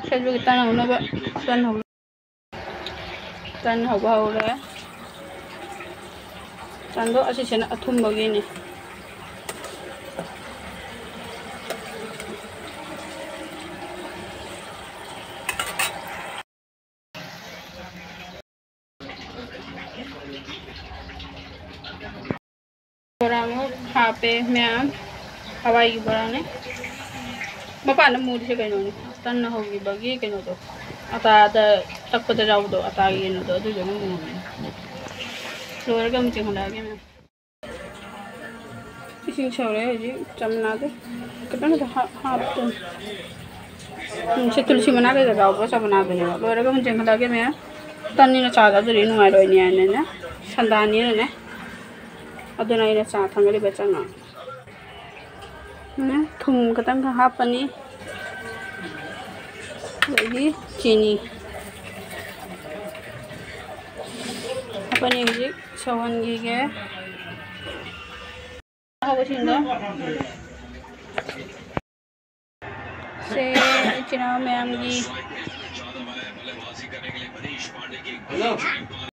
Facebook tan hꯧꯅꯕ tan hꯧꯕ hꯧꯔꯦ tan도 ꯑꯁꯤꯁꯤꯅ ꯑꯊꯨꯝꯕꯒꯤꯅꯤ बोरा में हापे ma'am हवाई की बोरा ने मपान मूड से कहीं नहीं तन होगी बगी कहीं तो अता तक पता जाओ तो अता ये न तो जो मूड लोअर का मुझे खड़ा गया मैं इसी छोरे जी चमना दे कितना तो हाप तो मुझे तुलसी बना के लगाओ बस बना दे लोअर का मुझे खड़ा गया मैं तन्नी न चादा तो रीनु आरो नहीं है ना संदानी ने अदुना इने चा थंगली बेचना ने थुम खतंग हापनी लगी चीनी अपनी जी सवंगी के हावसिंगा से चिना मैम जी